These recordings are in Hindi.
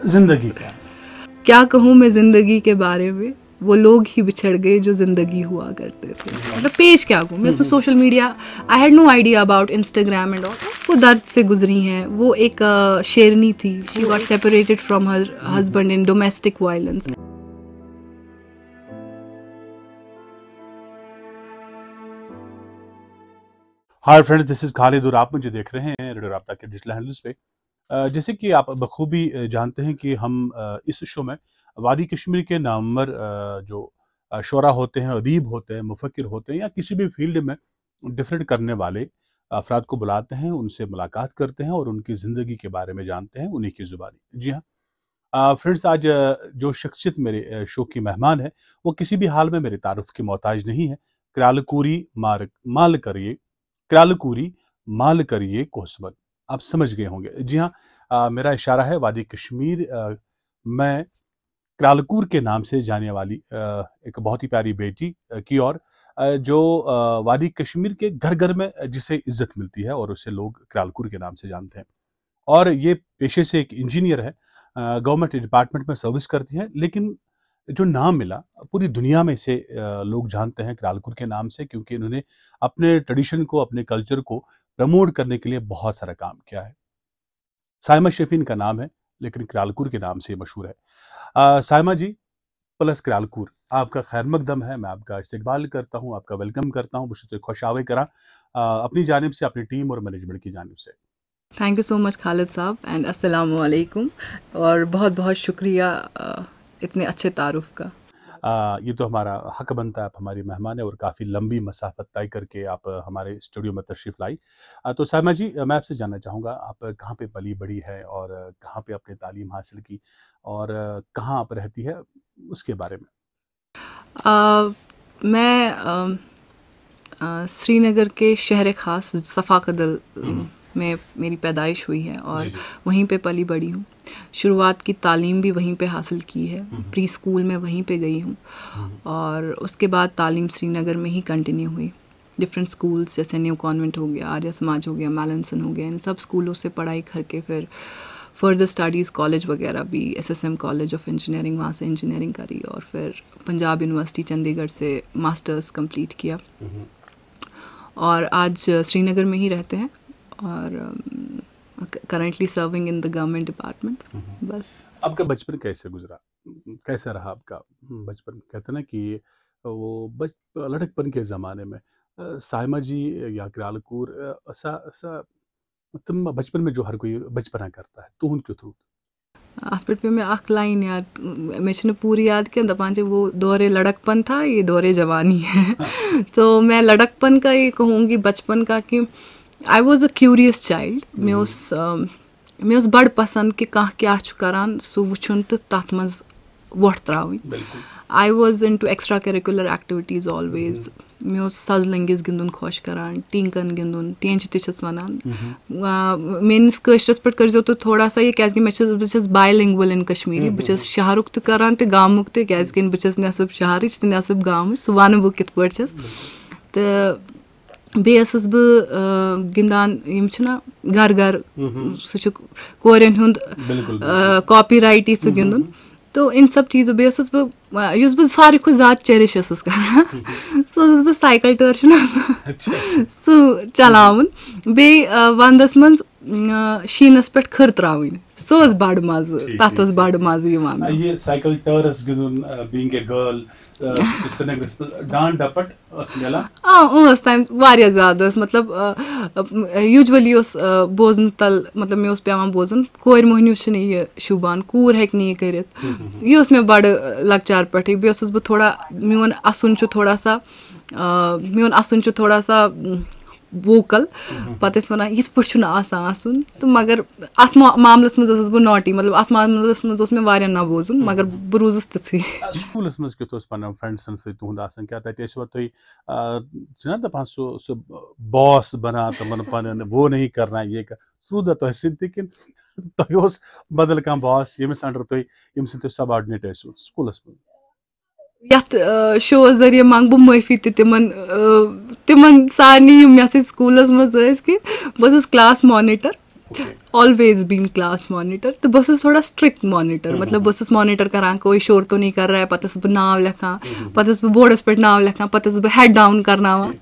जिंदगी क्या कहूँ मैं जिंदगी के बारे में, वो लोग ही बिछड़ गए जो जिंदगी हुआ करते थे। मतलब पेज क्या कहूँ मैं, social media I had no idea about Instagram and all. वो दर्द से गुजरी हैं। वो एक शेरनी थी, she got separated from her husband in domestic violence. Hi friends, this is Khalid और आप मुझे देख रहे हैं रेडियो राब्ता के डिजिटल हैंडल्स पे। जैसे कि आप बखूबी जानते हैं कि हम इस शो में वादी कश्मीर के नामवर जो शोरा होते हैं, अदीब होते हैं, मुफक्किर होते हैं या किसी भी फील्ड में डिफरेंट करने वाले अफराद को बुलाते हैं, उनसे मुलाकात करते हैं और उनकी ज़िंदगी के बारे में जानते हैं उन्हीं की ज़ुबानी। जी हाँ फ्रेंड्स, आज जो शख्सियत मेरे शो की मेहमान है वो किसी भी हाल में मेरे तारुफ की मोहताज नहीं है। क्रालकूरी माल करिए, क्रालकूरी माल करिए कोसबल, आप समझ गए होंगे। जी हाँ, मेरा इशारा है वादी कश्मीर में क्रालकूर के नाम से जाने वाली एक बहुत ही प्यारी बेटी की और जो वादी कश्मीर के घर घर में जिसे इज्जत मिलती है और उसे लोग क्रालकूर के नाम से जानते हैं। और ये पेशे से एक इंजीनियर है, गवर्नमेंट डिपार्टमेंट में सर्विस करती है, लेकिन जो नाम मिला पूरी दुनिया में इसे लोग जानते हैं क्रालकुर के नाम से, क्योंकि इन्होंने अपने ट्रेडिशन को, अपने कल्चर को प्रमोट करने के लिए बहुत सारा काम किया है। साइमा शेफिन का नाम है, लेकिन क्रालकुर के नाम से मशहूर है। साइमा जी प्लस क्रालकुर, आपका खैर मकदम है। मैं आपका इस्तकबाल करता हूँ, आपका वेलकम करता हूँ, खुश आवे करा अपनी जानिब से, अपनी टीम और मैनेजमेंट की जानिब से। Thank you so much Khalid साहब एंड अस्सलाम वालेकुम, और बहुत बहुत शुक्रिया इतने अच्छे तारुफ का। ये तो हमारा हक बनता है, आप हमारी मेहमान है और काफ़ी लंबी मसाफत तय करके आप हमारे स्टूडियो में तशरीफ़ लाई। तो साइमा जी, मैं आपसे जानना चाहूँगा आप कहाँ पे पली बड़ी है और कहाँ पे अपनी तालीम हासिल की और कहाँ आप रहती है, उसके बारे में। मैं श्रीनगर के शहर ख़ास सफ़ाकदल में मेरी पैदाइश हुई है और जी जी। वहीं पे पली बड़ी हूँ। शुरुआत की तालीम भी वहीं पे हासिल की है, प्री स्कूल में वहीं पे गई हूँ और उसके बाद तालीम श्रीनगर में ही कंटिन्यू हुई। डिफरेंट स्कूल्स जैसे न्यू कॉन्वेंट हो गया, आर्य समाज हो गया, मैलेंसन हो गया, इन सब स्कूलों से पढ़ाई करके फिर फर्दर स्टडीज़ कॉलेज वगैरह भी, SSM कॉलेज ऑफ इंजीनियरिंग, वहाँ से इंजीनियरिंग करी और फिर पंजाब यूनिवर्सिटी चंडीगढ़ से मास्टर्स कंप्लीट किया और आज श्रीनगर में ही रहते हैं और currently serving in the government department. बस। आपका बचपन कैसे गुजरा, कैसा रहा आपका बचपन? कहते ना कि वो लड़कपन के ज़माने में साइमा जी या क्रालकूर ऐसा तुम बचपन में जो हर कोई बचपना करता है तुहद क्यों थ्रू अत पे मैं अख लाइन याद, मैं पूरी याद क्या दपान वो दौरे लड़कपन था, ये दौरे जवानी है। तो मैं लड़कपन का ये कहूँगी, बचपन का, कि I was a curious child. मे उस बड़ पसंद कि कह क्या करान सो वुचुन तो तथ मज वोट त्रावन। I was into extracurricular activities always. मे सजलंगिस गिंदुन खुश करान, टींकन गिंदुन, टेंच तस वनान। मेनिस कशरस पे कर तो थोड़ा सा ये क्या मैं बायलिंगुअल इन कश्मीरी, बस शहरुक तो करान तो गामुक तो क्या बस नसब शहर तो नसब गाम, सह वन बह कित पे तो बेस बह गिंदान यम घर घर सह कोरें हुंद कॉपी राइट सह गिंदुन। तो इन सब चीज़ों बह सारे खुद ज़्यादा चेरिश करान सह बह साइकिल टूर सह चलावन, बे वंदस मज शीनस पे खर त्रावन, सह बड़ मज, तथ बड़ मज ये cycle tours गिंदुन being a girl Dand डपट तम वारिया ज़्यादा, मतलब यूजुअली बोजन तल, मतलब मे पेवान बोजन कोर मोहनिस यह शुबान, कूर हेक ये करित। यह मे बड़ लकचार पे बस बह थोड़ा, मोन असुन थोड़ा सा वोकल, पत वन यथ पे आसन तो मगर अत मामलस मज बह नॉटी, मतलब अत मामलस मज मे वारिया न बोजुन, मगर बह रूजुस तिथि। स्कूलस मज क्युत पन्न फ्रेंड्सन सह तुहद आसन, क्या तत तुम दपान सह बॉस बना तमन पन वो नहीं करना ये कर सूदा तुह सिन तुह बदल कह बॉस यमिस अंडर तुम यम तुम सबऑर्डिनेट स्कूलस मज। यथ शो जरिए मांग बह माफी तिमन सारनी मे स्कूलस मज कि बस class monitor always been class monitor तो बस थोड़ा स्ट्रिक्ट मॉनिटर मतलब बस मॉनिटर करान कोई शोर तो नहीं कर रहा है पतस बह नाव लिखान पतस बह बोर्डस पे नाव लिखान पतस बह हेड डाउन करनावान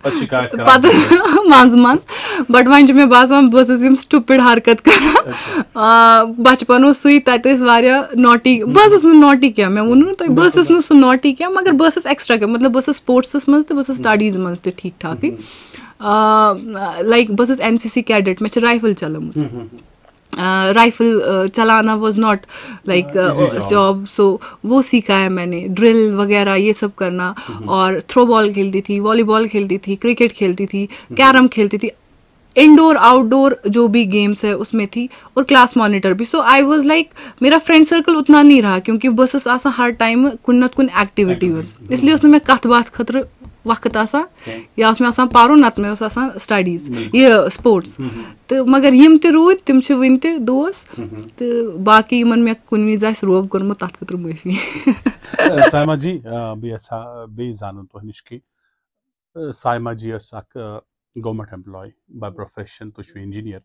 मज मज बट वन मे बासान बस स्टूपिड हरकत करान बचपन सुई तत नॉटी बस नॉटी क्या मैं वोन तुम बस सह नॉटी क्या मगर बस एक्स्ट्रा क्या मतलब बस स्पोर्ट्स मज तो बस स्टडीज मज तो ठीक ठाक लाइक बस NCC कैडेट मे राइफल चलम राइफल चलाना was not like job so वो सीखा है मैंने ड्रिल वगैरह ये सब करना और थ्रो बॉल खेलती थी वॉलीबॉल खेलती थी क्रिकेट खेलती थी कैरम खेलती थी इंडोर आउटडोर जो भी गेम्स है उसमें थी और क्लास मॉनिटर भी सो आई वाज लाइक मेरा फ्रेंड सर्कल उतना नहीं रहा क्योंकि बस आसा हर टाइम कुन नत कुन एक्टिविटी इसलिए उसमें मैं कथ बात खतर वक्त आसान या उसमें आसान पारुन नत में आसान स्टडीज ये स्पोर्ट्स तो मगर यम ते रूद तिम छ वन ते दोस तो बाकी यमन में कुन विज आस रोब करमु तत खतर माफी साइमा जी बे अच्छा बे जानन तो निश की साइमा जी अक गवर्नमेंट एम्प्लॉय बाय प्रोफेशन तो इंजीनियर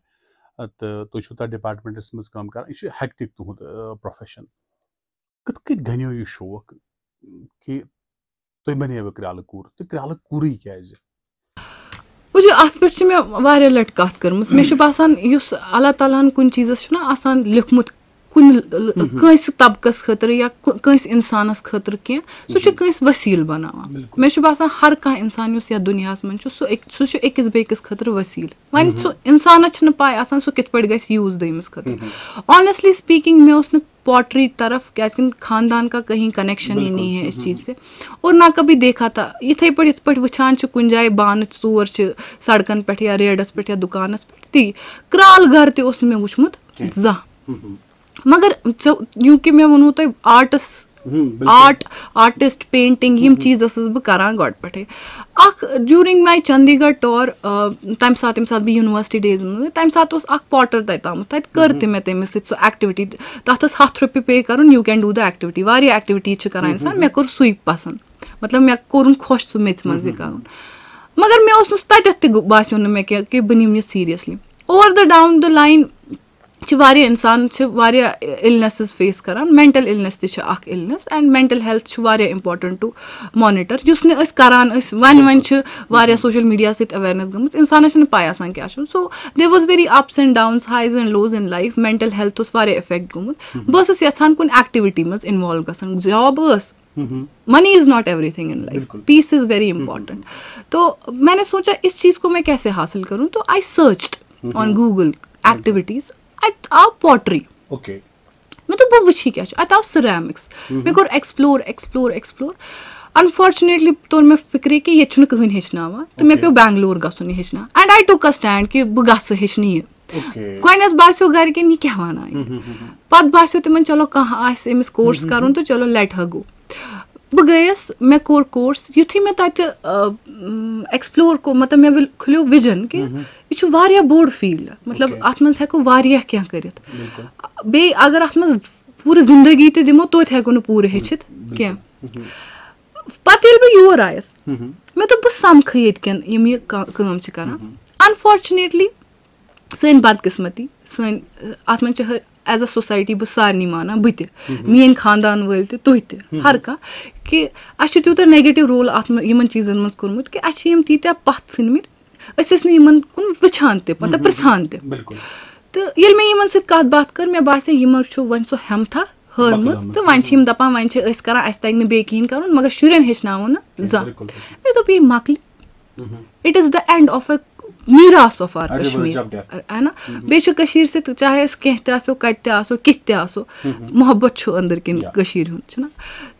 तो तथ डिपार्टमेंटस मज काम कर यह हेक्टिक तुहद प्रोफेशन कत कत गनो यह शौक कि तुम बनो क्राल कूर तो क्राल कूर क्या वो अत पे मे वारिया लट कत कर्म मे बासान अल्लाह ताला कुन चीज़स आसान लिखमुत कुन कंस तबकस खतर या कंस इंसानस खतर क्या सह वसील बनावान मे बासान हर कह इंसान या दुनिया मन सह अकिस बेकिस खतर वसील वन सह इंसानस पाए आसान सह कित पे गस यूज दमिस खतर ऑनेस्टली स्पीकिंग मे उस पॉटरी तरफ क्या खानदान का कहीं कनेक्शन ही नहीं है इस चीज़ से और ना कभी देखा था इथे पे वुचान कुन जाए बान चोर सड़कन पे या रेडस पे या दुकानस पे ती क्राल घर ते मे वुचमुत जा मगर यूंकि मैं वनो तुम आर्टिस्ट पेंटिंग यम चीज़ बह करान गड पे ड्यूरिंग माई चंडीगढ़ टूर तम सात बह यूनिवर्सिटी डेज मज तम सात पॉटर तत कर मे तमिस सह एक्टिविटी तथ ₹100 पे कर you can do the activity वारिया एक्टिविटी कर इंसान मे कोर सुई पसंद मतलब मे कोर खुश सह मेच मज कर मगर मे तत बास्यो मे कि बह निम seriously over the down the line वारिया इंसान वारिया इलनेसेस फेस करान मेंटल इलनेस तक इलनेस एंड मेंटल हेल्थ वारिया इंपॉर्टेंट टू मॉनिटर युस ने करान वन वारिया सोशल मीडिया सहित अवेयरनेस गमत इंसानस पाए आसान क्या so there was very ups and downs highs and lows in life mental health वारिया इफेक्ट गमत बस यहान कुन एक्टिविटी मज इन्वॉल्व गसन job money is not everything in life peace is very important तो मैंने सोचा इस चीज को मैं कैसे हासिल करूं तो आई सर्च्ड ऑन गूगल एक्टिविटीज अत आव पॉटरी मैं तो बह वुची क्या अत आव सिरेमिक्स मे कोर एक्सप्लोर अनफॉर्चुनेटली तोर मे फिक्रे कि ये कहन हेचनावान तो मे पे बैंगलोर गसन हेचना and I took a stand कि बह गस हेचन यह गो बास्यो घरकन यह क्या वन पत बास्यो तिमन चलो कह आमिस कोर्स कर तो चलो लेट हर गो बह गयस मे कोर कोर्स युथी मे तत एक्सप्लोर को मतलब मे खुलो विजन कि यह वारिया बोड़ फील्ड मतलब अत मज हेको वारिया क्या करित बे अगर अत मज पूरी जिंदगी ते दिमो तो हेको न पूरे हेचित क्या पत येल बह योर आयस मे तो बह समख येतकन यम ये काम छ करान अनफॉर्चुनेटली सन बदकिस्मती सन अत मन एज अ सोसाइटी बह सारनी माना बह मीन खानदान वल तुह हर कह कि अस तूता नेगेटिव रोल अत यमन चीजन मज कोरमुत कि अस तीत्या पथ षिनमित कुन वुचान ते मतलब पृछान ते तो ये मे यमन सत कत बात कर मे बासे यमन वन सो हेमथा हरमज तो वन दपान वन कर अस तग न बे कहीं कर मगर शुरन हेचनावो न जा मे दोप यह मकल it is the end of a मीरास ऑफ आर कश्मीर है ना बे से चाहे कह कत कित मोहब्बत अंदर किन हुन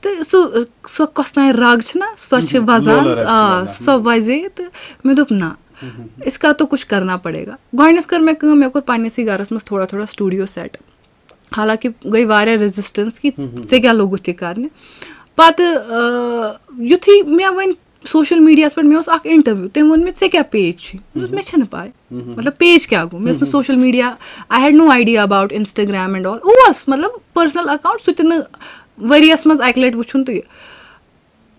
तो सो कस तान रग सो वजान सो वजे तो मे दोप ना इसका तो कुछ करना पड़ेगा गॉडनेस कर मे कोर पन्नसी घरस मज थोड़ा थोड़ा स्टूडियो सेट हालांकि गई वारिया रेजिस्टेंस कि से क्या लोगुत यह करने पत युथी मे वन सोशल मीडिया पे मे इंटरव्यू तम वो मे क्या पेज मे पाए मतलब पेज क्या गो मे social media I had no idea about Instagram and all मतलब पर्सनल अकाउंट सह वरियस मज अक लट वुचन तो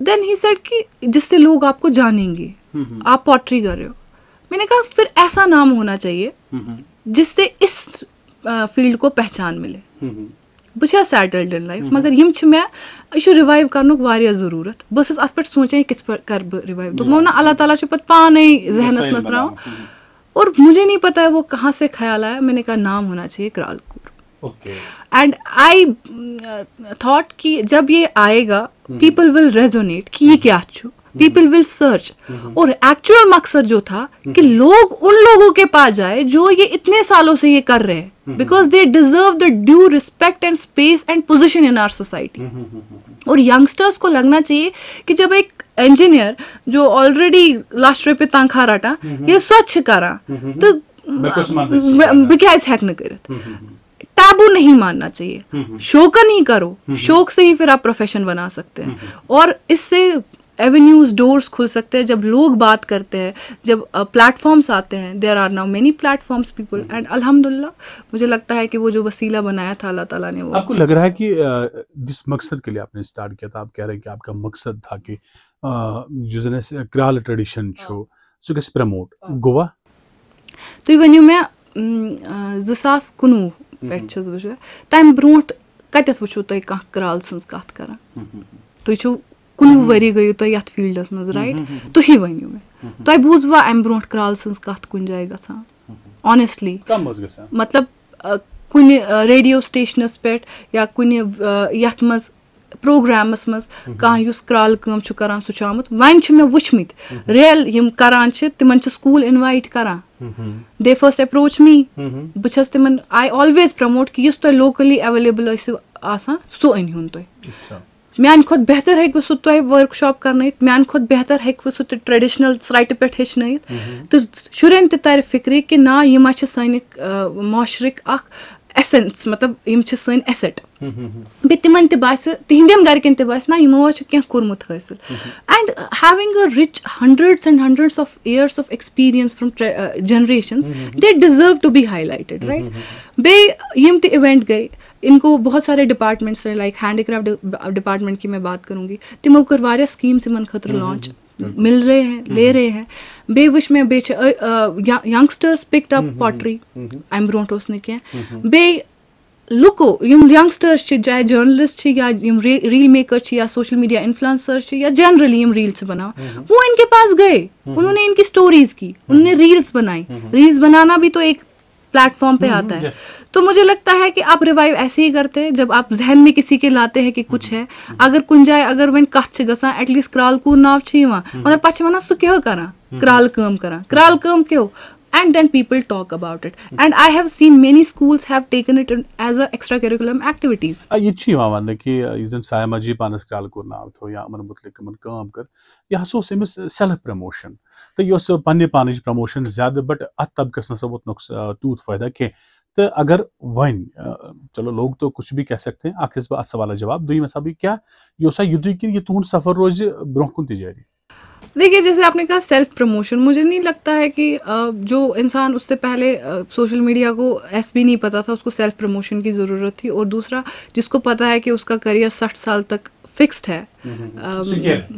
देन ही सेड कि जिससे लोग आपको जानेंगे आप पॉटरी कर रहे हो मैंने कहा फिर ऐसा नाम होना चाहिए जिससे इस फील्ड को पहचान मिले बह सेटल्ड इन लाइफ मगर यम मे रिवाइव करनुक वारिया जरूरत बस अत पे सोचान कित कर बह रिवाइव दोपो ना अल्लाह ताला पत पाने जहनस मज त्राव और मुझे नहीं पता है वो कहाँ से ख्याल आया मैंने कहा नाम होना चाहिए करालकूर एंड आई थॉट कि जब ये आएगा पीपल विल रेजोनेट कि ये क्या पीपल विल सर्च और एक्चुअल मकसद जो था कि लोग उन लोगों के पास जाए जो ये इतने सालों से ये कर रहे हैं because they deserve the due respect and space and position in our society और यंगस्टर्स को लगना चाहिए कि जब एक इंजीनियर जो ऑलरेडी लास्ट पे तनख्वाह रटा ये स्वच्छ करा तो बिकाज हैक न कर टैबू नहीं मानना चाहिए शौक नहीं करो शौक से ही फिर आप प्रोफेशन बना सकते हैं और इससे एवेन्यूज डोर्स खुल सकते हैं जब लोग बात करते हैं जब प्लेटफॉर्म्स आते हैं there are now many platforms people and अल्हम्दुलिल्लाह मुझे लगता है कि वो जो वसीला बनाया था अल्लाह ताला ने वो आपको लग रहा है कि जिस मकसद के लिए आपने स्टार्ट किया था आप कह रहे हैं कि आपका मकसद था कि जो क्राल ट्रेडिशन छो सो गस प्रमोट गोवा तो वनियो मैं 2019 पेट छस बह तम ब्रोट कतस वुचो तुम कह क्राल सन्स कत करान तुम 19 वरी गयु तुम ये फील्डस मज राइट तुही वनियो मे तुम बूजवा अम ब्रो क्राल सन्स कत कुन जाय गसान ऑनेस्टली मतलब कुन रेडियो स्टेशनस पे या कुन यथ मज प्रोग्रामस मज कह युस क्राल काम छु करान सु छु आमुत वन छु मे वुचमित रियल यम करान छ तिमन छ स्कूल इनवाइट करान दे फर्स्ट अप्रोच मी बछस तिमन आई ऑलवेज प्रमोट कि युस तो लोकली अवेलेबल आसान सो अनहुन तो मान खुद बेहतर हेकु सु तुम वर्कशॉप करन मान खुद बेहतर हेकु सु ट्रेडिशनल सराइट पे हेचन तो शुरन तर फिक्र कि ना यह सन माशरिक एसेंस मतलब यम सन एसेट बे तिमन तिहंदन गरकन ना यमो क्या कोर्मुत हासिल and having a rich hundreds of years of experience from generations they deserve to be highlighted right बे यम ते इवेंट गए इनको बहुत सारे डिपार्टमेंट्स हैं लाइक हैंडीक्राफ्ट डिपार्टमेंट की मैं बात करूंगी तिमो कर वारिया स्कीम्स इमन खतर लॉन्च मिल रहे हैं ले रहे हैं बे विश में बे यंगस्टर्स पिक्ड अप पॉटरी अम ब्रोट ओस न कह बे लुको यम यंगस्टर्स चाहे जर्नलिस्ट या यम रील मेकर्स या सोशल मीडिया इन्फ्लुएंसर्स या जनरली यम रील्स बना वो इनके पास गए उन्होंने इनकी स्टोरीज की उन्होंने रील्स बनाई रील्स बनाना भी तो एक प्लेटफॉर्म पे आता है तो मुझे लगता है कि आप रिवाइव ऐसे ही करते हैं जब आप जहन में किसी के लाते हैं कि कुछ है अगर कुन जाए अगर वन कथ गसान एटलीस्ट क्रालकूर नाव मगर पे वन सह क्या करा क्राल काम क्यों and then people talk about it and I have seen many schools have taken it as a extracurricular activities ये वन कि यन सायमा जी पानस क्रालकूर नाव थो या अमन मुतलिक काम कर यह हसो अमिस सेल्फ प्रमोशन तो यह पन्ने पान प्रमोशन ज्यादा बट अत तबकस ना वोत तूत फायदा कह तो अगर वन चलो लोग तो कुछ भी कह सकते हैं आखिर बह सवाल जवाब दुम सब क्या यह युद्ध कि यह तुहद सफर रोज ब्रोह कुन जारी देखिए जैसे आपने कहा सेल्फ प्रमोशन मुझे नहीं लगता है कि जो इंसान उससे पहले सोशल मीडिया को भी नहीं पता था उसको सेल्फ प्रमोशन की ज़रूरत थी और दूसरा जिसको पता है कि उसका करियर 60 साल तक फिक्स्ड है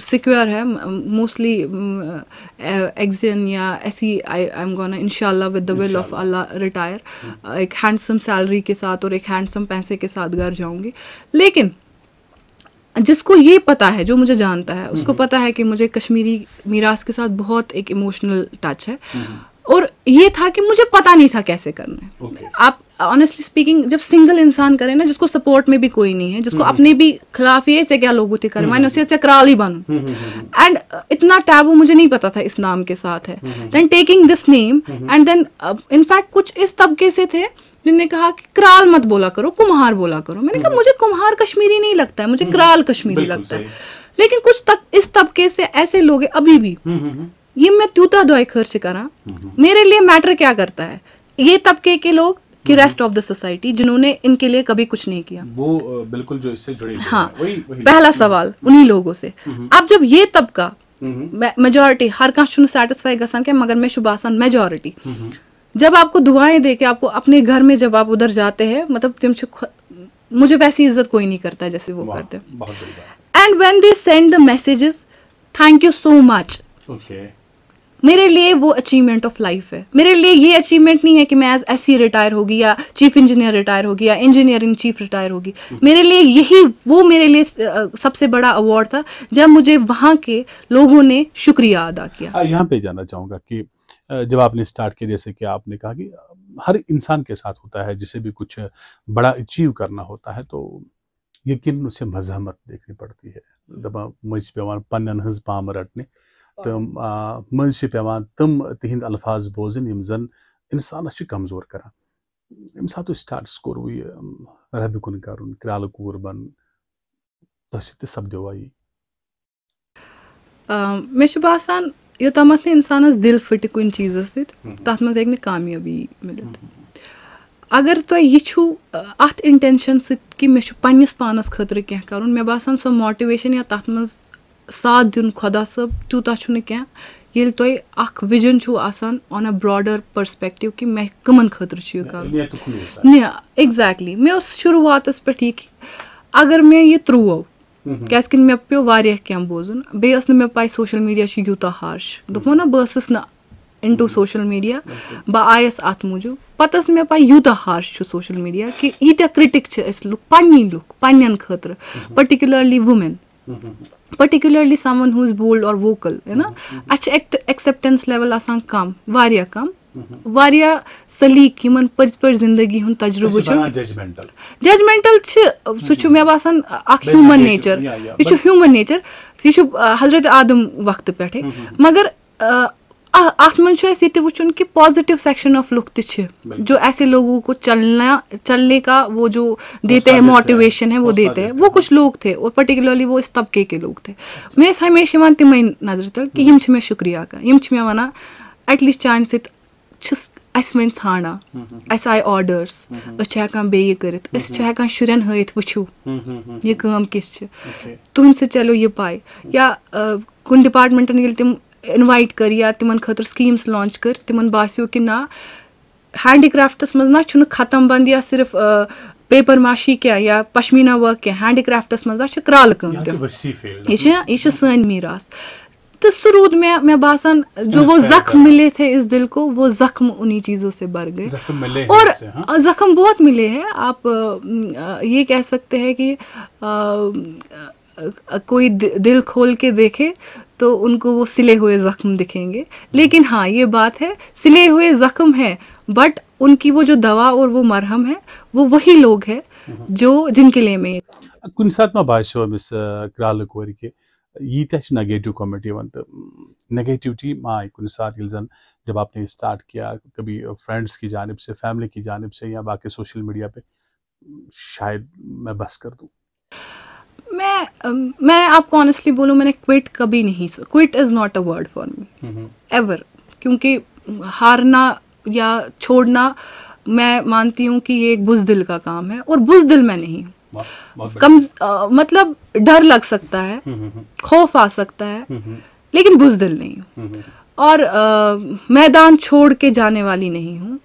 सिक्योर है मोस्टली एग्जिन या ऐसी आई एम गोना इंशाल्लाह with the will of Allah retire एक हैंडसम सैलरी के साथ और एक हैंडसम पैसे के साथ घर जाऊंगी लेकिन जिसको ये पता है जो मुझे जानता है उसको पता है कि मुझे कश्मीरी मीरास के साथ बहुत एक इमोशनल टच है और ये था कि मुझे पता नहीं था कैसे करना है आप ऑनेस्टली स्पीकिंग जब सिंगल इंसान करे ना जिसको सपोर्ट में भी कोई नहीं है जिसको अपने भी खिलाफ ये से क्या लोग थे करे मैंने उसे क्राल ही बनूं एंड इतना टैबू मुझे नहीं पता था इस नाम के साथ है then taking this name and then in fact कुछ इस तबके से थे जिन्होंने कहा कि क्राल मत बोला करो कुम्हार बोला करो मैंने कहा मुझे कुम्हार कश्मीरी नहीं लगता है मुझे क्राल कश्मीरी लगता है लेकिन कुछ तक इस तबके से ऐसे लोग हैं अभी भी ये मैं त्यूता दुआई खर्च करा मेरे लिए मैटर क्या करता है ये तबके के लोग कि रेस्ट ऑफ द सोसाइटी जिन्होंने इनके लिए कभी कुछ नहीं किया वो बिल्कुल जो इससे जुड़े हाँ पहला सवाल उन्हीं लोगों से अब जब ये तबका मेजोरिटी हर कह सैटिस्फाई गसान के मगर मैं शुभासन मेजोरिटी जब आपको दुआएं दे के आपको अपने घर में जब आप उधर जाते हैं मतलब मुझे वैसी इज्जत कोई नहीं करता जैसे वो करते and when they send the messages thank you so much मेरे लिए वो अचीवमेंट ऑफ लाइफ है। मेरे लिए ये अचीवमेंट नहीं है कि मैं एज एससी रिटायर होगी या चीफ इंजीनियर रिटायर होगी या इंजीनियरिंग चीफ रिटायर होगी। मेरे लिए यही वो मेरे लिए सबसे बड़ा अवार्ड था जब मुझे वहाँ के लोगों ने शुक्रिया अदा किया। यहाँ पे जानना चाहूँगा कि जब आपने स्टार्ट किया, जैसे कि आपने कहा कि हर इंसान के साथ होता है, जिसे भी कुछ बड़ा अचीव करना होता है तो यकीन उसे मजहमत देखनी पड़ती है। दपान मज पेवान पन्न हज पाम रटने तो मज पेवान तम तिहिंद अल्फाज बोजन यम जन इंसानस कमजोर करान। यम सात स्टार्ट कोर यह रब कुन करुन क्राल कूर बन तो सपदो यी मे बासान योतमत इंसानस दिल फट कुन चीज़ तथ मज हेक कामयाबी मिलत। अगर तो यह अत इंटेंशन कि मे पन्निस पानस खतर क्या करुन, मे बासान सो मोटिवेशन या तथ मज साथ दिन खुदा सब तूता क्या ये तो अख विजन आसान ऑन अ ब्रॉडर पर्सपेक्टिव कि मैं कमन खतर कर एग्जैक्टली मे शुरुआत पे अगर मे यह त्रुवो क्या मे पे वारिया क्या बोजन बेस मे पाई सोशल मीडिया यूता हार्श दोपो ना बस ना इनटू सोशल मीडिया बह आयस अत मूजूब पत मे पाई यूता हार्श सोशल मीडिया कि यीत्या क्रिटिक लुक पन्नी लुक पन्न खतर particularly women particularly someone who is bold और वोकल है ना एक्सेप्टेंस लेवल आसान कम वारिया कम वारिया सलीक यमन पर जिंदगी हुन तजुर्बे जजमेंटल सह मे बासान ह्यूमन नेचर यह ह्यूमन नेचर यह हजरत आदम वक्त पे मगर अत मन वुचन कि पॉजिटिव सेक्शन ऑफ लुक जो ऐसे लोगों को चलने का वो जो देते हैं मोटिवेशन है वो देते हैं, वो कुछ लोग थे और पर्टिकुलरली वो इस तबके के लोग थे। मे हमेशा तम नजर तल कि यम मे शुक्रिया कर यम मे वन एटलीस्ट चान वन छाना अस आय ऑर्डर्स हेकान बे कर शुरन हथ वुचो यह काम किस तुहद से चलो ये पाए या कुन डिपार्टमेंटन ये तम इनवाइट कर या तिमन खतर स्कीम्स लॉन्च कर तिमन बासियो कि ना हैंडीक्राफ्टस मज ना खत्म बंद या सिर्फ पेपर माशी क्या या पश्मीना वर्क क्या हैंडीक्राफ्टस मज क्राल यह सन मीरास तो सह रूद मैं बासान जो वो जख्म मिले थे इस दिल को वो जख्म उन्हीं चीज़ों से भर गए और जख्म बहुत मिले हैं। आप ये कह सकते हैं कि कोई दिल खोल के देखे तो उनको वो सिले हुए जख्म दिखेंगे, लेकिन हाँ ये बात है सिले हुए जख्म है बट उनकी वो जो दवा और वो मरहम है वो वही लोग हैं जो जिनके लिए मैं कुन सात में बासो मिस क्राल कोर के यीत्या नेगेटिव कमेंट तो नेगेटिविटी माँ कुन सात जन जब आपने स्टार्ट किया कभी फ्रेंड्स की जानिब से फैमिली की जानिब से या बाकी सोशल मीडिया पे शायद मैं बस कर दूँ। मैं आपको ऑनेस्टली बोलूँ मैंने क्विट कभी नहीं, quit is not a word for me ever, क्योंकि हारना या छोड़ना मैं मानती हूँ कि ये एक बुज़दिल का काम है और बुज़दिल मैं नहीं हूँ। मतलब डर लग सकता है, खौफ आ सकता है, लेकिन बुज़दिल नहीं हूँ और मैदान छोड़ के जाने वाली नहीं हूँ।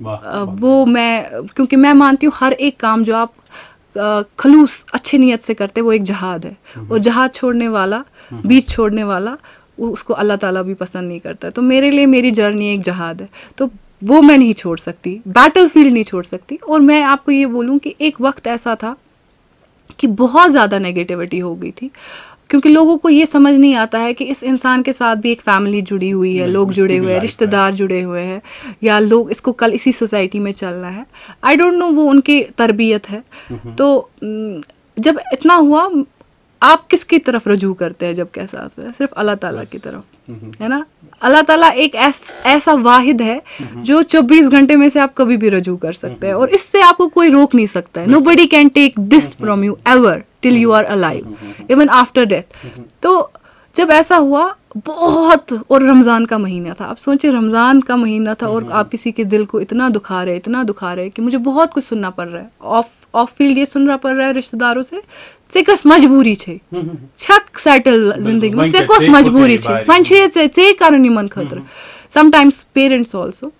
वो मैं क्योंकि मैं मानती हूँ हर एक काम जो आप खलूस अच्छी नीयत से करते वो एक जहाद है और जहाद छोड़ने वाला बीच छोड़ने वाला उसको अल्लाह ताला भी पसंद नहीं करता। तो मेरे लिए मेरी जर्नी एक जहाद है तो वो मैं नहीं छोड़ सकती, बैटलफील्ड नहीं छोड़ सकती। और मैं आपको ये बोलूँ कि एक वक्त ऐसा था कि बहुत ज़्यादा नेगेटिविटी हो गई थी क्योंकि लोगों को ये समझ नहीं आता है कि इस इंसान के साथ भी एक फैमिली जुड़ी हुई है, लोग जुड़े हुए हैं, रिश्तेदार जुड़े हुए हैं या लोग इसको कल इसी सोसाइटी में चलना है। आई डोंट नो वो उनकी तरबियत है। तो जब इतना हुआ आप किसकी तरफ रजू करते हैं जब कैसा होता है? सिर्फ अल्लाह ताला की तरफ, है ना। अल्लाह ताला एक ऐसा वाहिद है जो 24 घंटे में से आप कभी भी रजू कर सकते हैं और इससे आपको कोई रोक नहीं सकता है। Nobody can take this from you ever till you are alive even after death. तो जब ऐसा हुआ बहुत, और रमज़ान का महीना था, आप सोचिए रमज़ान का महीना था और आप किसी के दिल को इतना दुखा रहे कि मुझे बहुत कुछ सुनना पड़ रहा है, ऑफ फील्ड ये सुनना पड़ रहा है रिश्तेदारों से कस मजबूरी छक सेटल जिंदगी में कस मजबूरी वे करन यमन खतर समटाइम्स पेरेंट्स ऑल्सो।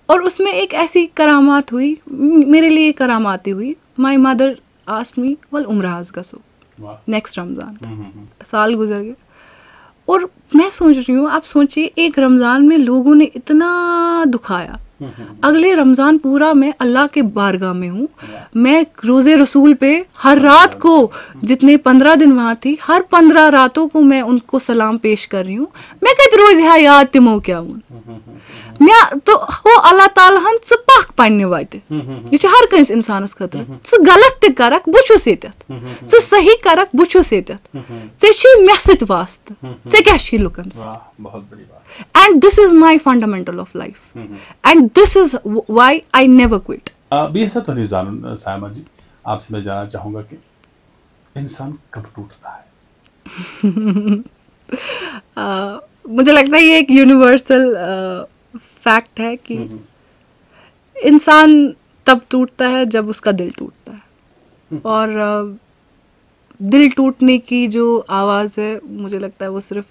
और उसमें एक ऐसी करामात हुई, मेरे लिए करामाती हुई। माई मदर आस्क्ड मी वल उम्राज गसो नेक्स्ट रमज़ान, साल गुजर गया और मैं सोच रही हूँ, आप सोचिए, एक रमज़ान में लोगों ने इतना दुखाया, अगले रमज़ान पूरा मैं अल्लाह के बारगाह में हूँ, मैं रोज़े रसूल पे हर रात को, जितने 15 दिन वहाँ थी, हर 15 रातों को मैं उनको सलाम पेश कर रही हूँ। मैं कहती रोज़ हयात तिमो क्या हूँ मैं तो वो अल्लाह ताला हन स पाक पन्ने वाते ये हर कंस इंसानस खतर स गलत ते करक बुछुस येतत स सही करक बुछुस येतत से छी मे सत वास्त से क्या छी लुकन वाह, बहुत बड़ी बात। And this is my fundamental of life and this is why I never quit. अभी ऐसा तो नहीं जानूं सायमा जी, आपसे मैं जानना चाहूंगा कि इंसान कब टूटता है? मुझे लगता है ये एक यूनिवर्सल फैक्ट है कि इंसान तब टूटता है जब उसका दिल टूटता है, और दिल टूटने की जो आवाज़ है मुझे लगता है वो सिर्फ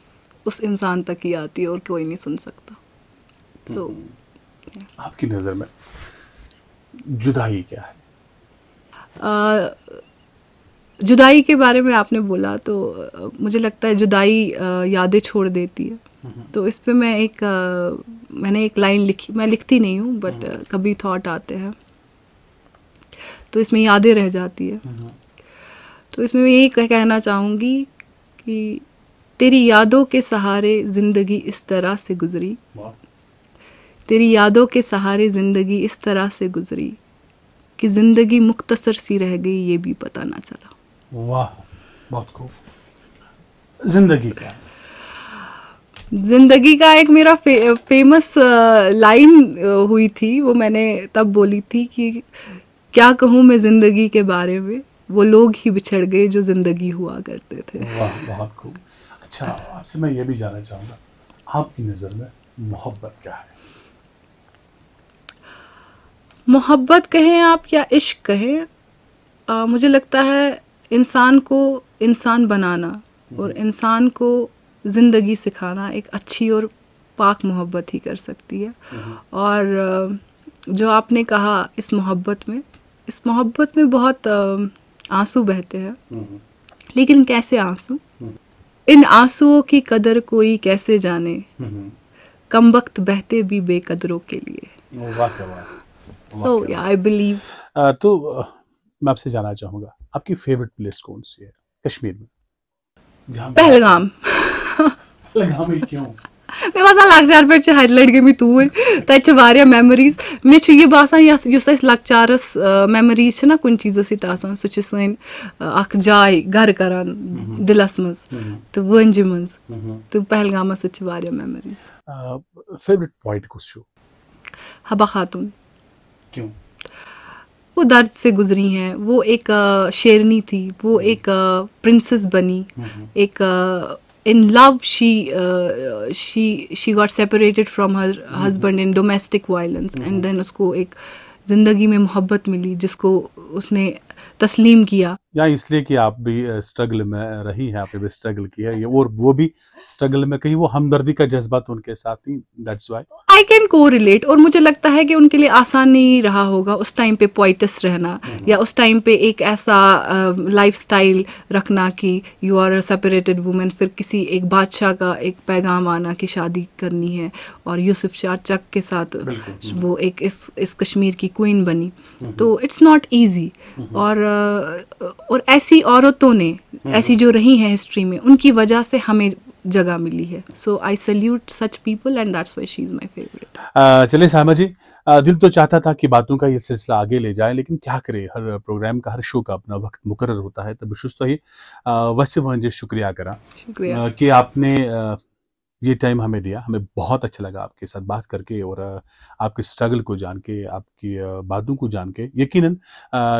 उस इंसान तक ही आती है और कोई नहीं सुन सकता। सो आपकी नज़र में जुदाई क्या है? जुदाई के बारे में आपने बोला तो मुझे लगता है जुदाई यादें छोड़ देती है। तो इस पे मैंने एक लाइन लिखी, मैं लिखती नहीं हूँ बट कभी थॉट आते हैं तो इसमें यादें रह जाती है। तो इसमें मैं यही कहना चाहूँगी कि तेरी यादों के सहारे ज़िंदगी इस तरह से गुजरी, तेरी यादों के सहारे ज़िंदगी इस तरह से गुजरी कि ज़िंदगी मुख्तसर सी रह गई ये भी पता ना चला। वाह, बहुत खूब। जिंदगी क्या है? जिंदगी का एक मेरा फेमस लाइन हुई थी, वो मैंने तब बोली थी कि क्या कहूँ मैं जिंदगी के बारे में, वो लोग ही बिछड़ गए जो जिंदगी हुआ करते थे। वाह, बहुत खूब। अच्छा, आपसे मैं ये भी जानना चाहूँगा, आपकी नज़र में मोहब्बत क्या है? मोहब्बत कहें आप या इश्क कहें, मुझे लगता है इंसान को इंसान बनाना और इंसान को ज़िंदगी सिखाना एक अच्छी और पाक मोहब्बत ही कर सकती है। और जो आपने कहा इस मोहब्बत में बहुत आंसू बहते हैं, लेकिन कैसे आंसू? इन आंसुओं की कदर कोई कैसे जाने, कमबख्त बहते भी बेकदरों के लिए। वाह क्या बात। सो आई बिलीव। तो मैं आपसे जानना चाहूँगा, आपकी फेवरेट प्लेस कौन सी है कश्मीर में? पहलगाम। पहलगाम ही क्यों? मे बसान लकचार पे हर लड़ गई तूर, तत मेमोरीज मे ये बसान युस लकचारस मेमोरीज ना कुछ चीज़ सह सन जाय घर करान दिलस मज तो वंज मज, तो पहलगाम मेमोरीज। फेवरेट पॉइंट कुछ शो? हबा खातून। क्यों? वो दर्द से गुजरी हैं, वो एक शेरनी थी, वो एक प्रिंसेस बनी, एक in love she got separated from her husband in domestic violence and then उसको एक ज़िंदगी में मोहब्बत मिली जिसको उसने तस्लीम किया। या इसलिए कि आप भी स्ट्रगल में रही हैं, आपने भी स्ट्रगल किया है, और वो भी स्ट्रगल में कहीं वो हमदर्दी का जज्बात उनके साथ ही, दैट्स व्हाई आई कैन को रिलेट। और मुझे लगता है कि उनके लिए आसान नहीं रहा होगा उस टाइम पे पोइटस रहना, या उस टाइम पे एक ऐसा लाइफस्टाइल रखना कि यू आर सेपरेटेड वुमेन, फिर किसी एक बादशाह का एक पैगाम आना कि शादी करनी है और यूसुफ शाह चक के साथ वो एक इस कश्मीर की क्वीन बनी। तो इट्स नॉट ईजी। और ऐसी औरतों ने, ऐसी जो रही हैं हिस्ट्री में, उनकी वजह से हमें जगह मिली है। So I salute such people and that's why she is my favourite. चलिए सायमा जी, दिल तो चाहता था कि बातों का ये सिलसिला आगे ले जाए, लेकिन क्या करें, हर प्रोग्राम का, हर शो का अपना वक्त मुकर्रर होता है। तो बिशुस तो ही वैसे वंजे शुक्रिया करा कि आपने ये टाइम हमें दिया। हमें बहुत अच्छा लगा आपके साथ बात करके और आपके स्ट्रगल को जान के, आपकी बातों को जान के। यकीनन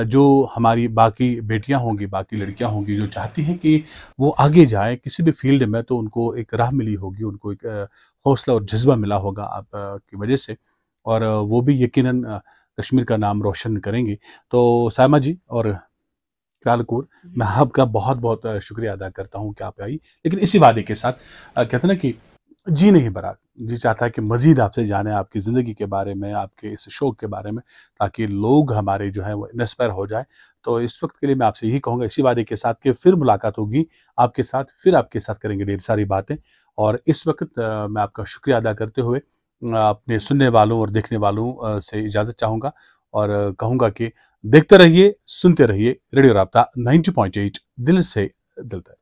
जो हमारी बाकी बेटियां होंगी, बाकी लड़कियां होंगी जो चाहती हैं कि वो आगे जाए किसी भी फील्ड में, तो उनको एक राह मिली होगी, उनको एक हौसला और जज्बा मिला होगा आप की वजह से, और वो भी यकीनन कश्मीर का नाम रोशन करेंगी। तो सायमा जी और क्रालकोर, मैं आपका बहुत बहुत शुक्रिया अदा करता हूँ कि आप आई। लेकिन इसी वादे के साथ कहते ना कि जी नहीं भरा, जी चाहता है कि मजीद आपसे जाने आपकी ज़िंदगी के बारे में, आपके इस शौक के बारे में, ताकि लोग हमारे जो है वो इंस्पायर हो जाए। तो इस वक्त के लिए मैं आपसे यही कहूँगा, इसी वादे के साथ कि फिर मुलाकात होगी आपके साथ, फिर आपके साथ करेंगे ढेर सारी बातें। और इस वक्त मैं आपका शुक्रिया अदा करते हुए अपने सुनने वालों और देखने वालों से इजाज़त चाहूँगा और कहूँगा कि देखते रहिए, सुनते रहिए रेडियो राब्ता 90.8 दिल से दिल तक।